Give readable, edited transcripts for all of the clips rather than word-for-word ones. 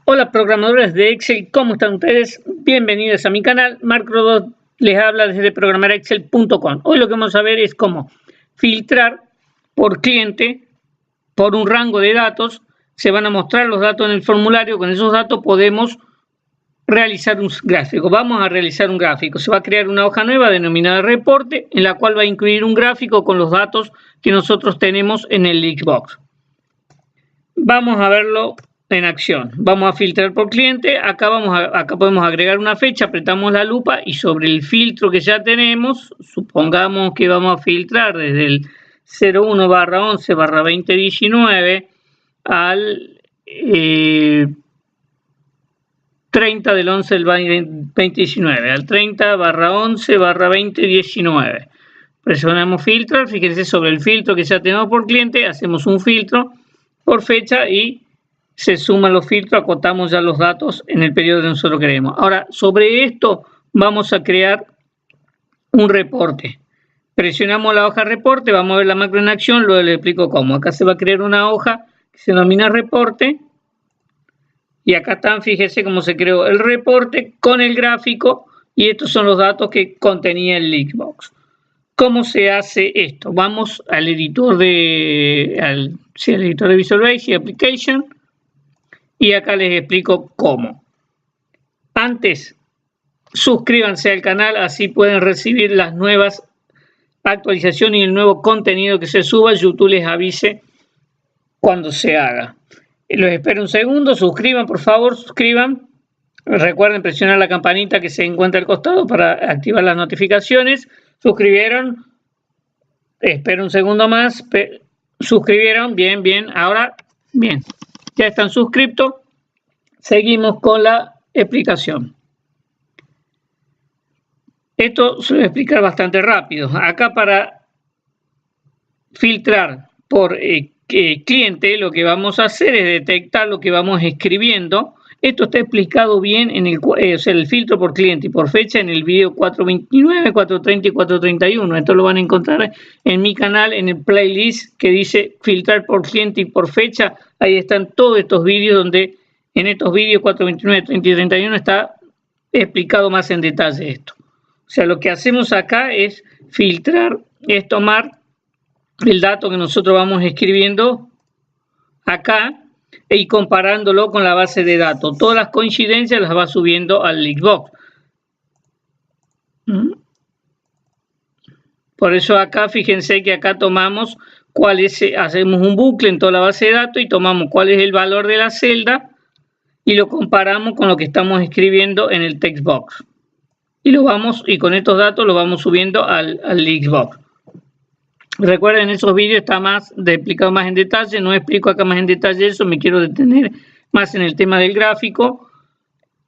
Hola programadores de Excel, ¿cómo están ustedes? Bienvenidos a mi canal. Marc Rodó les habla desde programarexcel.com. Hoy lo que vamos a ver es cómo filtrar por cliente, por un rango de datos. Se van a mostrar los datos en el formulario. Con esos datos podemos realizar un gráfico. Vamos a realizar un gráfico. Se va a crear una hoja nueva denominada reporte, en la cual va a incluir un gráfico con los datos que nosotros tenemos en el Xbox. Vamos a verlo en acción. Vamos a filtrar por cliente. Acá podemos agregar una fecha, apretamos la lupa y sobre el filtro que ya tenemos, supongamos que vamos a filtrar desde el 01/11/2019 al 30 del 11 del 2019, al 30/11/2019. Presionamos filtrar, fíjense sobre el filtro que ya tenemos por cliente, hacemos un filtro por fecha y se suman los filtros, acotamos ya los datos en el periodo que nosotros queremos. Ahora, sobre esto vamos a crear un reporte. Presionamos la hoja reporte, vamos a ver la macro en acción, luego les explico cómo. Acá se va a crear una hoja que se denomina reporte. Y acá están, fíjense cómo se creó el reporte con el gráfico. Y estos son los datos que contenía el Xbox. ¿Cómo se hace esto? Vamos al editor al editor de Visual Basic Application. Y acá les explico cómo. Antes, suscríbanse al canal, así pueden recibir las nuevas actualizaciones y el nuevo contenido que se suba. YouTube les avise cuando se haga. Los espero un segundo, suscriban, por favor, suscriban. Recuerden presionar la campanita que se encuentra al costado para activar las notificaciones. ¿Suscribieron? Espero un segundo más. ¿Suscribieron? Bien, bien. Ahora, bien. Ya están suscritos. Seguimos con la explicación. Esto se lo voy a explicar bastante rápido. Acá para filtrar por cliente, lo que vamos a hacer es detectar lo que vamos escribiendo. Esto está explicado bien en el filtro por cliente y por fecha en el video 429, 430 y 431. Esto lo van a encontrar en mi canal, en el playlist que dice filtrar por cliente y por fecha. Ahí están todos estos vídeos donde en estos vídeos 429, 30 y 31 está explicado más en detalle esto. O sea, lo que hacemos acá es filtrar, es tomar el dato que nosotros vamos escribiendo acá y comparándolo con la base de datos. Todas las coincidencias las va subiendo al Xbox. Por eso acá, fíjense que acá tomamos hacemos un bucle en toda la base de datos y tomamos cuál es el valor de la celda y lo comparamos con lo que estamos escribiendo en el text box. Y con estos datos lo vamos subiendo al Xbox. Recuerden, en esos vídeos está explicado más en detalle. No explico acá más en detalle eso, me quiero detener más en el tema del gráfico.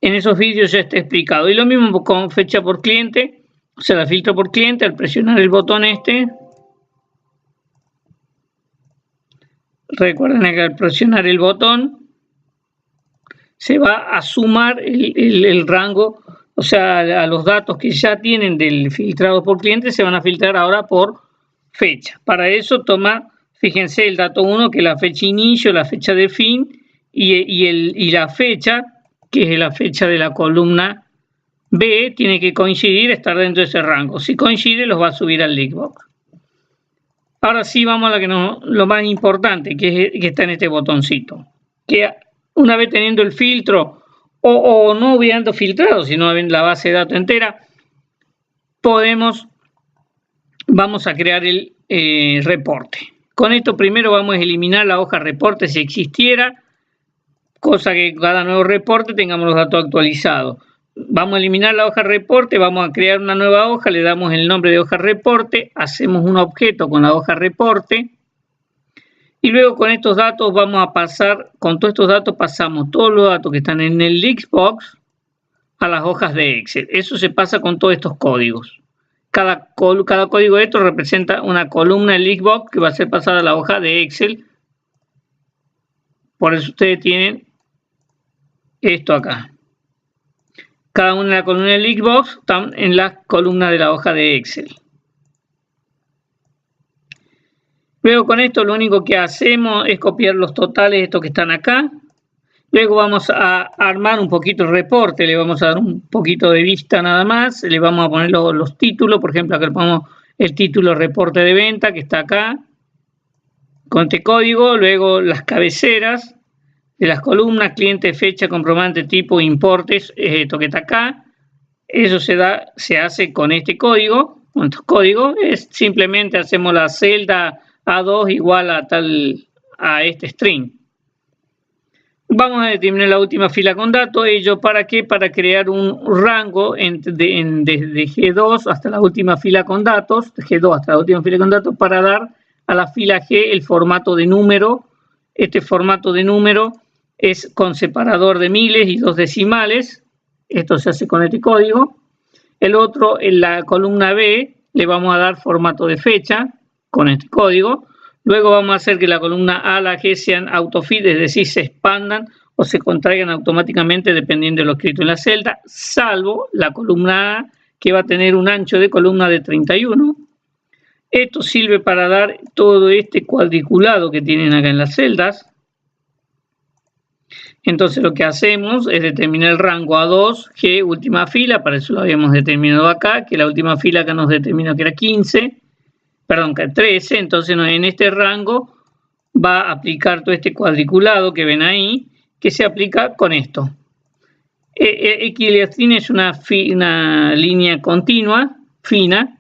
En esos vídeos ya está explicado. Y lo mismo con fecha por cliente, o sea, la filtro por cliente. Al presionar el botón recuerden que al presionar el botón se va a sumar el rango, o sea, a los datos que ya tienen del filtrado por cliente se van a filtrar ahora por fecha. Para eso fíjense el dato 1, que es la fecha inicio, la fecha de fin y la fecha, que es la fecha de la columna B, tiene que coincidir, estar dentro de ese rango. Si coincide, los va a subir al Xbox. Ahora sí vamos a lo más importante, que está en este botoncito. Que una vez teniendo el filtro, o no habiendo filtrado, sino en la base de datos entera, vamos a crear el reporte. Con esto primero vamos a eliminar la hoja reporte si existiera, cosa que cada nuevo reporte tengamos los datos actualizados. Vamos a eliminar la hoja reporte, vamos a crear una nueva hoja, le damos el nombre de hoja reporte, hacemos un objeto con la hoja reporte y luego con estos datos con todos estos datos pasamos todos los datos que están en el Xbox a las hojas de Excel. Eso se pasa con todos estos códigos. Cada código de estos representa una columna del Xbox que va a ser pasada a la hoja de Excel. Por eso ustedes tienen esto acá. Cada una de las columnas del Xbox están en la columna de la hoja de Excel. Luego con esto lo único que hacemos es copiar los totales, estos que están acá, Luego vamos a armar un poquito el reporte, le vamos a dar un poquito de vista nada más, le vamos a poner los títulos, por ejemplo acá le ponemos el título reporte de venta que está acá, con este código, luego las cabeceras de las columnas, cliente, fecha, comprobante, tipo, importes, esto que está acá, eso se hace con este código, con estos códigos, es simplemente hacemos la celda A2 igual a este string. Vamos a determinar la última fila con datos. ¿Ello para qué? Para crear un rango desde G2 hasta la última fila con datos, G2 hasta la última fila con datos, para dar a la fila G el formato de número. Este formato de número es con separador de miles y 2 decimales. Esto se hace con este código. El otro, en la columna B, le vamos a dar formato de fecha con este código. Luego vamos a hacer que la columna A, la G sean autofit, es decir, se expandan o se contraigan automáticamente dependiendo de lo escrito en la celda, salvo la columna A, que va a tener un ancho de columna de 31. Esto sirve para dar todo este cuadriculado que tienen acá en las celdas. Entonces lo que hacemos es determinar el rango A2, G, última fila, para eso lo habíamos determinado acá, que la última fila acá nos determinó que era 15. Perdón, que 13, entonces en este rango va a aplicar todo este cuadriculado que ven ahí, que se aplica con esto. Equilastrin es una línea continua, fina,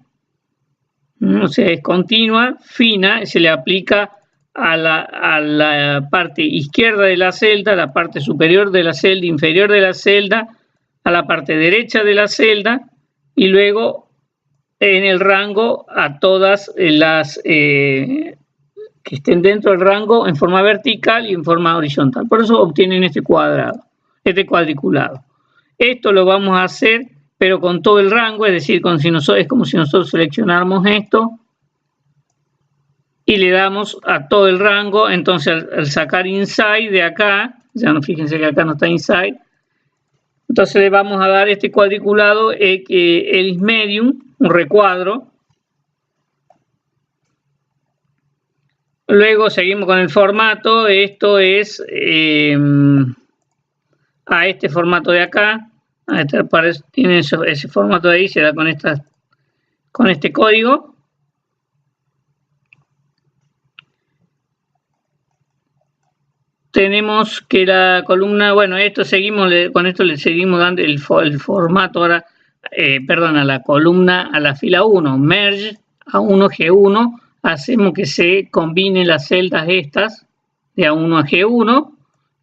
o sea, es continua, fina, se le aplica a la parte izquierda de la celda, a la parte superior de la celda, inferior de la celda, a la parte derecha de la celda, y luego en el rango a todas las que estén dentro del rango en forma vertical y en forma horizontal. Por eso obtienen este cuadrado, este cuadriculado. Esto lo vamos a hacer, pero con todo el rango, es decir, es como si nosotros seleccionáramos esto y le damos a todo el rango. Entonces al sacar inside de acá, ya no, fíjense que acá no está inside, entonces le vamos a dar este cuadriculado elis medium, un recuadro. Luego seguimos con el formato. Esto es a este formato de acá. Tiene ese formato de ahí, se da con este código. Tenemos que la columna, bueno, con esto le seguimos dando el formato ahora, a la columna, a la fila 1, merge A1, G1, hacemos que se combinen las celdas estas, de A1 a G1,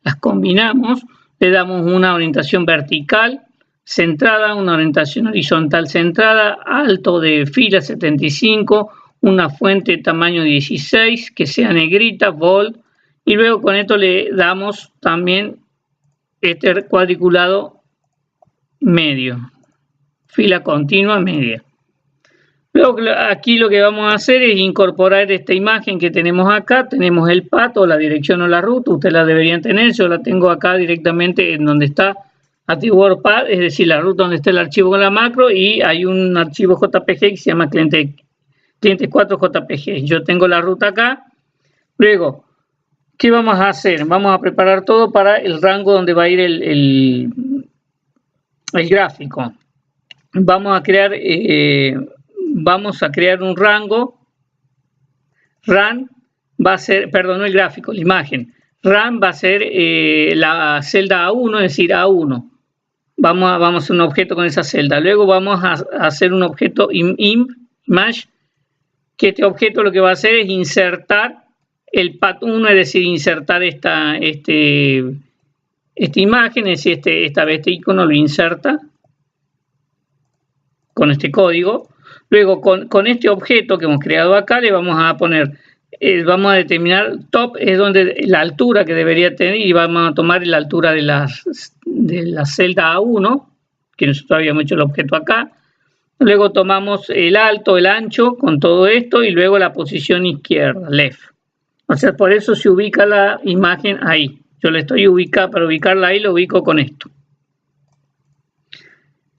las combinamos, le damos una orientación vertical centrada, una orientación horizontal centrada, alto de fila 75, una fuente de tamaño 16, que sea negrita, bold, y luego con esto le damos también este cuadriculado medio, fila continua media. Luego aquí lo que vamos a hacer es incorporar esta imagen que tenemos acá. Tenemos el path o la dirección o la ruta, ustedes la deberían tener, yo la tengo acá directamente en donde está ActiveWord Path, es decir, la ruta donde está el archivo con la macro, y hay un archivo JPG que se llama cliente 4 JPG. Yo tengo la ruta acá. Luego, ¿qué vamos a hacer? Vamos a preparar todo para el rango donde va a ir el gráfico. Vamos a crear un rango. Run va a ser, perdón, no el gráfico, la imagen. Run va a ser la celda A1, es decir, A1. Vamos a hacer un objeto con esa celda. Luego vamos a hacer un objeto image, que este objeto lo que va a hacer es insertar el path 1, es decir, insertar esta imagen, es decir, este icono lo inserta con este código. Luego con este objeto que hemos creado acá le vamos a poner, vamos a determinar top, es donde la altura que debería tener, y vamos a tomar la altura de la celda A1, que nosotros habíamos hecho el objeto acá. Luego tomamos el alto, el ancho con todo esto, y luego la posición izquierda, left. O sea, por eso se ubica la imagen ahí. Yo le estoy ubicando, para ubicarla ahí lo ubico con esto.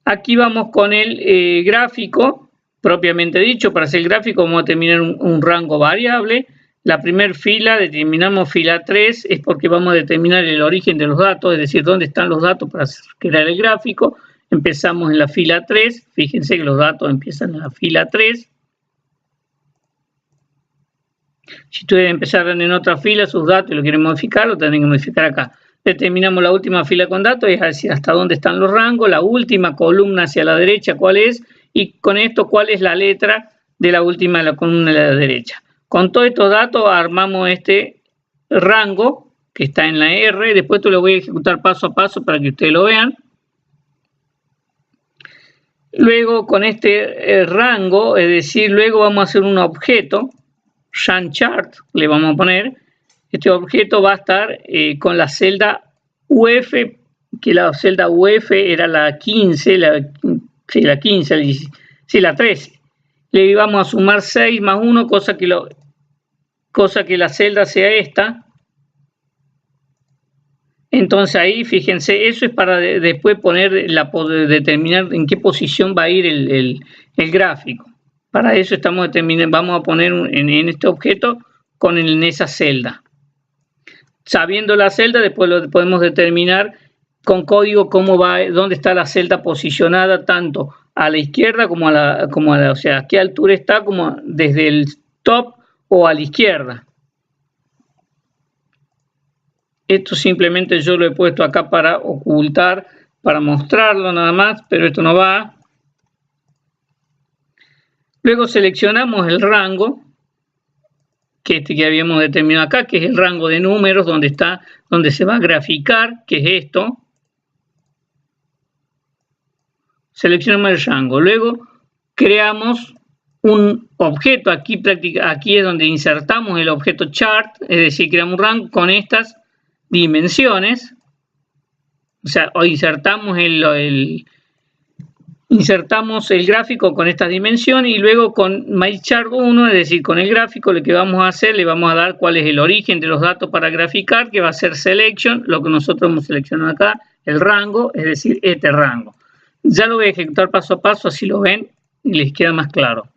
Aquí vamos con el gráfico, propiamente dicho. Para hacer el gráfico vamos a determinar un rango variable. La primera fila, determinamos fila 3, es porque vamos a determinar el origen de los datos, es decir, dónde están los datos para crear el gráfico. Empezamos en la fila 3, fíjense que los datos empiezan en la fila 3. Si ustedes empezaran en otra fila sus datos y lo quieren modificar, lo tendrán que modificar acá. Determinamos la última fila con datos, es decir, hasta dónde están los rangos, la última columna hacia la derecha cuál es, y con esto cuál es la letra de la última de la columna de la derecha. Con todos estos datos armamos este rango que está en la R, después esto lo voy a ejecutar paso a paso para que ustedes lo vean. Luego con este rango, es decir, luego vamos a hacer un objeto, RunChart, le vamos a poner. Este objeto va a estar con la celda UF, que la celda UF era la 15, la 13. Le vamos a sumar 6 más 1, cosa que la celda sea esta. Entonces ahí, fíjense, eso es para después poder determinar en qué posición va a ir el gráfico. Para eso estamos determinando, vamos a poner en este objeto en esa celda. Sabiendo la celda, después lo podemos determinar con código dónde está la celda posicionada, tanto a la izquierda como a la, o sea, a qué altura está, como desde el top o a la izquierda. Esto simplemente yo lo he puesto acá para ocultar, para mostrarlo nada más, pero esto no va. Luego seleccionamos el rango, que habíamos determinado acá, que es el rango de números, donde se va a graficar, que es esto. Seleccionamos el rango. Luego creamos un objeto. Aquí es donde insertamos el objeto chart, es decir, creamos un rango con estas dimensiones. O sea, insertamos insertamos el gráfico con estas dimensiones y luego con MyChart1, es decir, con el gráfico, lo que vamos a hacer, le vamos a dar cuál es el origen de los datos para graficar, que va a ser selection, lo que nosotros hemos seleccionado acá, el rango, es decir, este rango. Ya lo voy a ejecutar paso a paso, así lo ven y les queda más claro.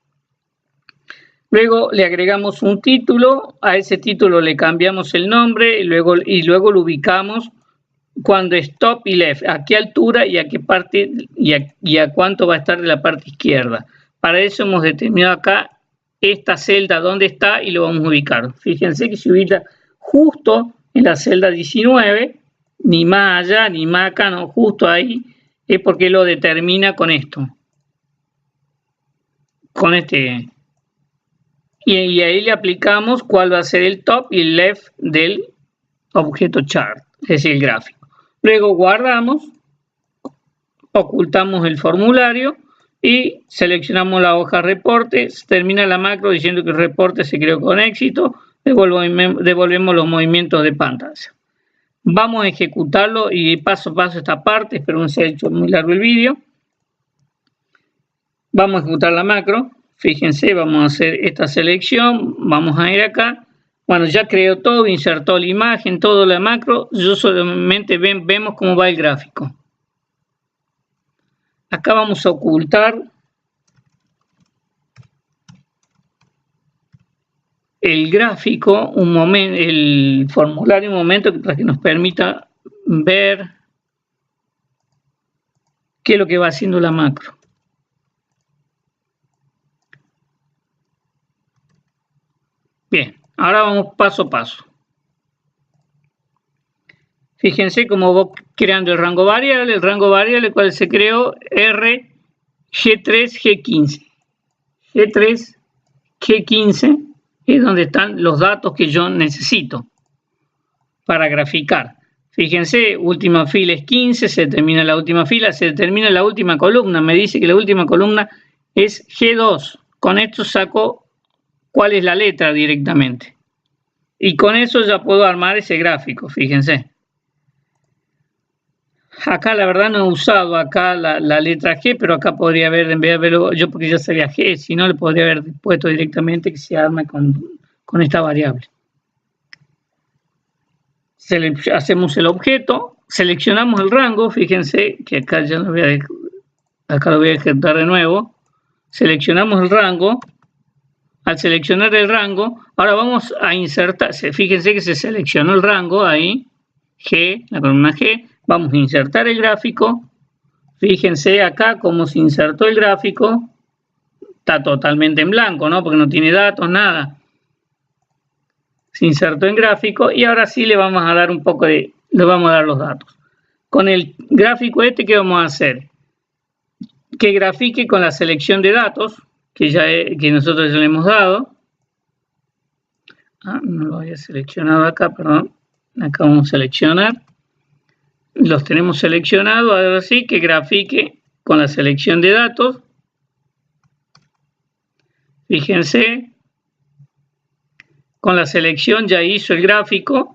Luego le agregamos un título, a ese título le cambiamos el nombre y luego lo ubicamos cuando es top y left, a qué altura y a qué parte y a cuánto va a estar de la parte izquierda. Para eso hemos determinado acá esta celda donde está y lo vamos a ubicar. Fíjense que se ubica justo en la celda 19, ni más allá ni más acá, no, justo ahí, es porque lo determina con esto. Con este. Y ahí le aplicamos cuál va a ser el top y el left del objeto chart, es decir, el gráfico. Luego guardamos, ocultamos el formulario y seleccionamos la hoja reporte. Termina la macro diciendo que el reporte se creó con éxito. Devolvemos los movimientos de pantalla. Vamos a ejecutarlo y paso a paso esta parte. Espero no se haya hecho muy largo el vídeo. Vamos a ejecutar la macro. Fíjense, vamos a hacer esta selección. Vamos a ir acá. Bueno, ya creó todo, insertó la imagen, todo la macro. Yo solamente vemos cómo va el gráfico. Acá vamos a ocultar el gráfico, el formulario un momento para que nos permita ver qué es lo que va haciendo la macro. Bien. Ahora vamos paso a paso. Fíjense cómo voy creando el rango variable cual se creó R, G3, G15. G3, G15 es donde están los datos que yo necesito para graficar. Fíjense, última fila es 15, se termina la última fila, se determina la última columna. Me dice que la última columna es G2. Con esto saco cuál es la letra directamente. Y con eso ya puedo armar ese gráfico, fíjense. Acá la verdad no he usado acá la letra G, pero acá podría haber, en vez de verlo, yo porque ya sabía G, si no le podría haber puesto directamente que se arme con esta variable. Hacemos el objeto, seleccionamos el rango, fíjense que acá ya lo voy a ejecutar de nuevo. Seleccionamos el rango. Al seleccionar el rango, Ahora vamos a insertar, fíjense que se seleccionó el rango ahí, G, la columna G, vamos a insertar el gráfico, fíjense acá cómo se insertó el gráfico, está totalmente en blanco, ¿no? Porque no tiene datos, nada. Se insertó en gráfico y ahora sí le vamos a dar un poco de, le vamos a dar los datos. Con el gráfico este, ¿qué vamos a hacer? Que grafique con la selección de datos que nosotros ya le hemos dado. No lo había seleccionado acá, perdón. Acá vamos a seleccionar. Los tenemos seleccionados, ahora sí, que grafique con la selección de datos. Fíjense, con la selección ya hizo el gráfico.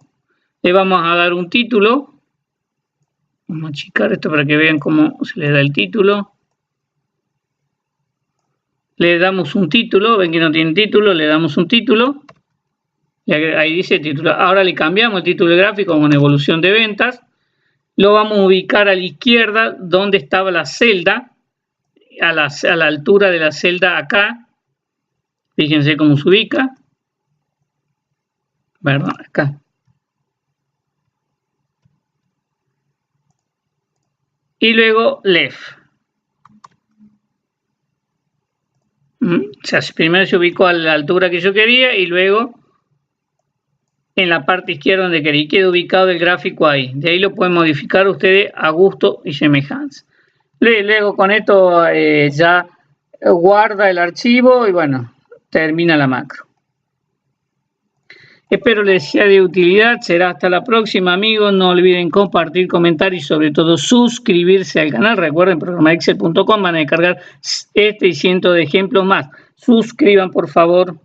Le vamos a dar un título. Vamos a achicar esto para que vean cómo se le da el título. Le damos un título, ven que no tiene título, le damos un título. Y ahí dice título. Ahora le cambiamos el título del gráfico con evolución de ventas. Lo vamos a ubicar a la izquierda donde estaba la celda, a la altura de la celda acá. Fíjense cómo se ubica. Perdón, acá. Y luego left. O sea, primero se ubicó a la altura que yo quería y luego en la parte izquierda donde quería. Y queda ubicado el gráfico ahí. De ahí lo pueden modificar ustedes a gusto y semejanza. Luego con esto ya guarda el archivo y bueno, termina la macro. Espero les sea de utilidad. Será hasta la próxima, amigos. No olviden compartir, comentar y sobre todo suscribirse al canal. Recuerden, programaexcel.com van a descargar este y cientos de ejemplos más. Suscriban, por favor.